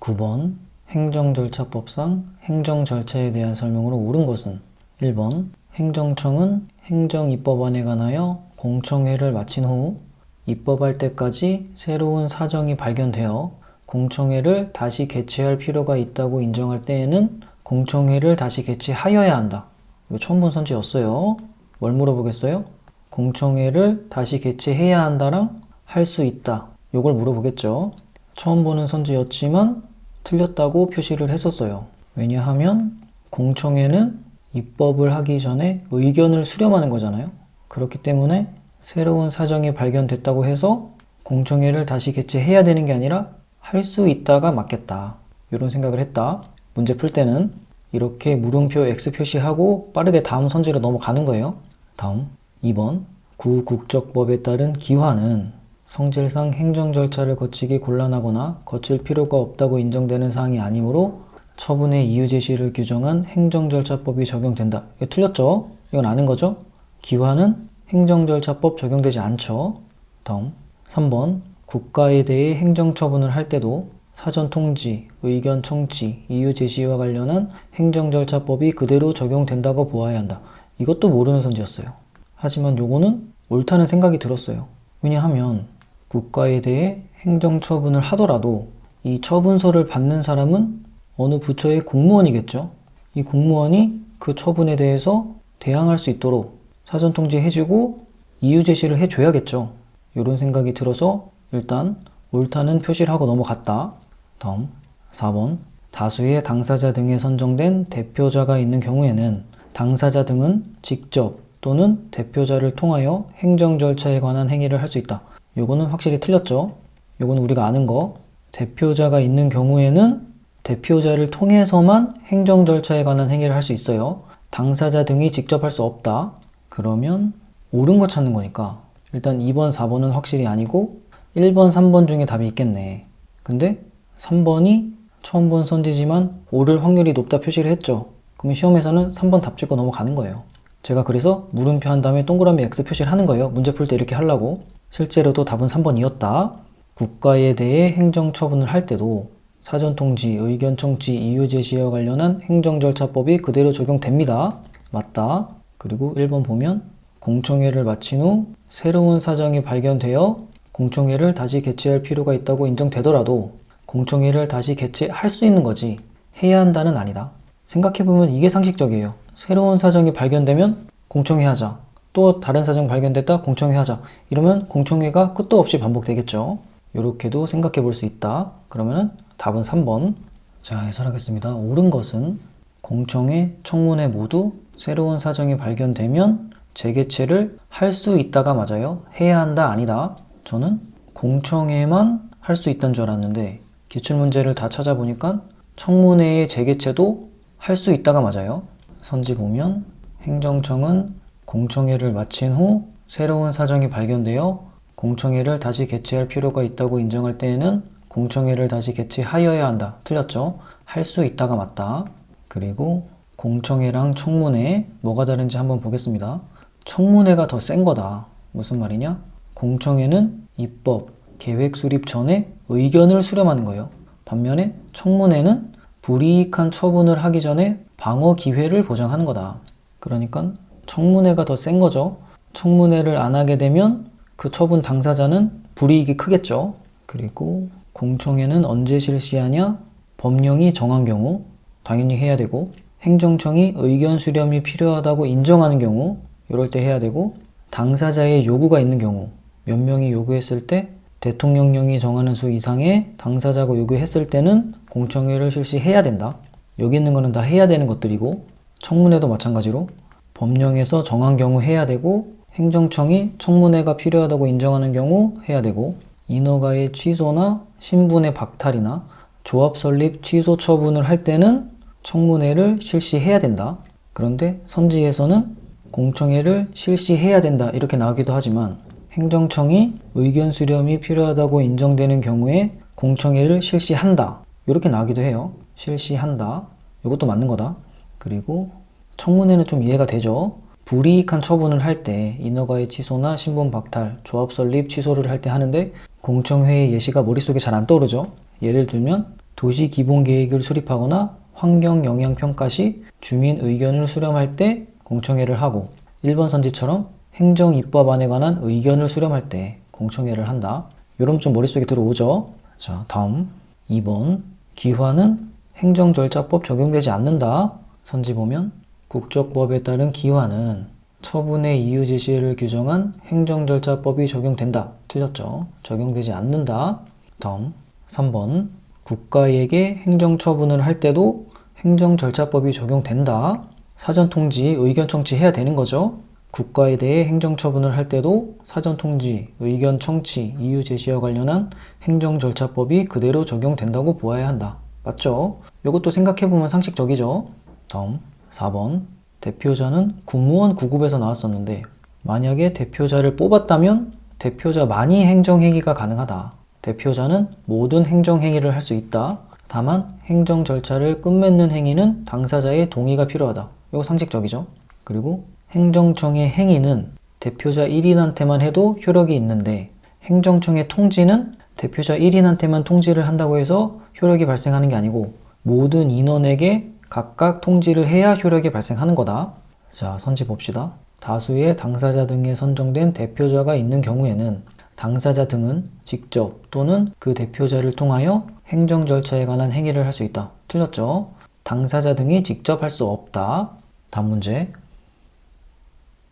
9번 행정절차법상 행정절차에 대한 설명으로 옳은 것은 1번 행정청은 행정입법안에 관하여 공청회를 마친 후 입법할 때까지 새로운 사정이 발견되어 공청회를 다시 개최할 필요가 있다고 인정할 때에는 공청회를 다시 개최하여야 한다. 이거 처음 본 선지였어요. 뭘 물어보겠어요? 공청회를 다시 개최해야 한다랑 할 수 있다. 이걸 물어보겠죠. 처음 보는 선지였지만 틀렸다고 표시를 했었어요. 왜냐하면 공청회는 입법을 하기 전에 의견을 수렴하는 거잖아요. 그렇기 때문에 새로운 사정이 발견됐다고 해서 공청회를 다시 개최해야 되는 게 아니라 할 수 있다가 맞겠다. 이런 생각을 했다. 문제 풀 때는 이렇게 물음표 X 표시하고 빠르게 다음 선지로 넘어가는 거예요. 다음 2번 구국적법에 따른 기화는 성질상 행정 절차를 거치기 곤란하거나 거칠 필요가 없다고 인정되는 사항이 아니므로 처분의 이유 제시를 규정한 행정절차법이 적용된다. 이거 틀렸죠? 이건 아는 거죠? 기화는 행정절차법 적용되지 않죠. 다음 3번 국가에 대해 행정처분을 할 때도 사전 통지, 의견 청취, 이유 제시와 관련한 행정절차법이 그대로 적용된다고 보아야 한다. 이것도 모르는 선지였어요. 하지만 요거는 옳다는 생각이 들었어요. 왜냐하면 국가에 대해 행정처분을 하더라도 이 처분서를 받는 사람은 어느 부처의 공무원이겠죠. 이 공무원이 그 처분에 대해서 대항할 수 있도록 사전 통지해주고 이유 제시를 해줘야겠죠. 이런 생각이 들어서 일단 옳다는 표시를 하고 넘어갔다. 다음 4번 다수의 당사자 등에 선정된 대표자가 있는 경우에는 당사자 등은 직접 또는 대표자를 통하여 행정절차에 관한 행위를 할 수 있다. 요거는 확실히 틀렸죠. 요거는 우리가 아는 거. 대표자가 있는 경우에는 대표자를 통해서만 행정절차에 관한 행위를 할 수 있어요. 당사자 등이 직접 할 수 없다. 그러면 옳은 거 찾는 거니까 일단 2번, 4번은 확실히 아니고 1번, 3번 중에 답이 있겠네. 근데 3번이 처음 본 선지지만 옳을 확률이 높다 표시를 했죠. 그러면 시험에서는 3번 답 찍고 넘어가는 거예요. 제가 그래서 물음표 한 다음에 동그라미 X 표시를 하는 거예요. 문제 풀 때 이렇게 하려고. 실제로도 답은 3번이었다. 국가에 대해 행정처분을 할 때도 사전통지, 의견 청취, 이유 제시와 관련한 행정절차법이 그대로 적용됩니다. 맞다. 그리고 1번 보면 공청회를 마친 후 새로운 사정이 발견되어 공청회를 다시 개최할 필요가 있다고 인정되더라도 공청회를 다시 개최할 수 있는 거지 해야 한다는 아니다. 생각해보면 이게 상식적이에요. 새로운 사정이 발견되면 공청회 하자. 또 다른 사정 발견됐다 공청회 하자. 이러면 공청회가 끝도 없이 반복되겠죠. 이렇게도 생각해 볼 수 있다. 그러면은 답은 3번. 자, 해설하겠습니다. 옳은 것은 공청회, 청문회 모두 새로운 사정이 발견되면 재개최를 할 수 있다가 맞아요. 해야 한다 아니다. 저는 공청회만 할 수 있다는 줄 알았는데 기출문제를 다 찾아보니까 청문회의 재개최도 할 수 있다가 맞아요. 선지 보면 행정청은 공청회를 마친 후 새로운 사정이 발견되어 공청회를 다시 개최할 필요가 있다고 인정할 때에는 공청회를 다시 개최하여야 한다. 틀렸죠? 할 수 있다가 맞다. 그리고 공청회랑 청문회 뭐가 다른지 한번 보겠습니다. 청문회가 더 센 거다. 무슨 말이냐? 공청회는 입법, 계획 수립 전에 의견을 수렴하는 거예요. 반면에 청문회는 불이익한 처분을 하기 전에 방어 기회를 보장하는 거다. 그러니까 청문회가 더 센 거죠. 청문회를 안 하게 되면 그 처분 당사자는 불이익이 크겠죠. 그리고 공청회는 언제 실시하냐? 법령이 정한 경우 당연히 해야 되고 행정청이 의견 수렴이 필요하다고 인정하는 경우 이럴 때 해야 되고 당사자의 요구가 있는 경우 몇 명이 요구했을 때 대통령령이 정하는 수 이상의 당사자가 요구했을 때는 공청회를 실시해야 된다. 여기 있는 거는 다 해야 되는 것들이고 청문회도 마찬가지로 법령에서 정한 경우 해야 되고 행정청이 청문회가 필요하다고 인정하는 경우 해야 되고 인허가의 취소나 신분의 박탈이나 조합 설립 취소 처분을 할 때는 청문회를 실시해야 된다. 그런데 선지에서는 공청회를 실시해야 된다 이렇게 나오기도 하지만 행정청이 의견 수렴이 필요하다고 인정되는 경우에 공청회를 실시한다 이렇게 나오기도 해요. 실시한다. 이것도 맞는 거다. 그리고 청문회는 좀 이해가 되죠. 불이익한 처분을 할 때 인허가의 취소나 신분 박탈, 조합 설립 취소를 할 때 하는데 공청회의 예시가 머릿속에 잘 안 떠오르죠. 예를 들면 도시 기본 계획을 수립하거나 환경 영향 평가 시 주민 의견을 수렴할 때 공청회를 하고 1번 선지처럼 행정 입법안에 관한 의견을 수렴할 때 공청회를 한다. 이러면 좀 머릿속에 들어오죠? 자, 다음 2번 기화는 행정절차법 적용되지 않는다. 선지 보면 국적법에 따른 기화는 처분의 이유 제시를 규정한 행정절차법이 적용된다. 틀렸죠? 적용되지 않는다. 다음 3번 국가에게 행정처분을 할 때도 행정절차법이 적용된다. 사전통지, 의견 청취해야 되는 거죠. 국가에 대해 행정처분을 할 때도 사전통지, 의견 청취, 이유 제시와 관련한 행정절차법이 그대로 적용된다고 보아야 한다. 맞죠? 이것도 생각해보면 상식적이죠. 다음 4번 대표자는 군무원 9급에서 나왔었는데 만약에 대표자를 뽑았다면 대표자만이 행정행위가 가능하다. 대표자는 모든 행정행위를 할 수 있다. 다만 행정 절차를 끝맺는 행위는 당사자의 동의가 필요하다. 이거 상식적이죠. 그리고 행정청의 행위는 대표자 1인한테만 해도 효력이 있는데 행정청의 통지는 대표자 1인한테만 통지를 한다고 해서 효력이 발생하는 게 아니고 모든 인원에게 각각 통지를 해야 효력이 발생하는 거다. 자, 선지 봅시다. 다수의 당사자 등에 선정된 대표자가 있는 경우에는 당사자 등은 직접 또는 그 대표자를 통하여 행정 절차에 관한 행위를 할 수 있다. 틀렸죠? 당사자 등이 직접 할 수 없다. 다음 문제.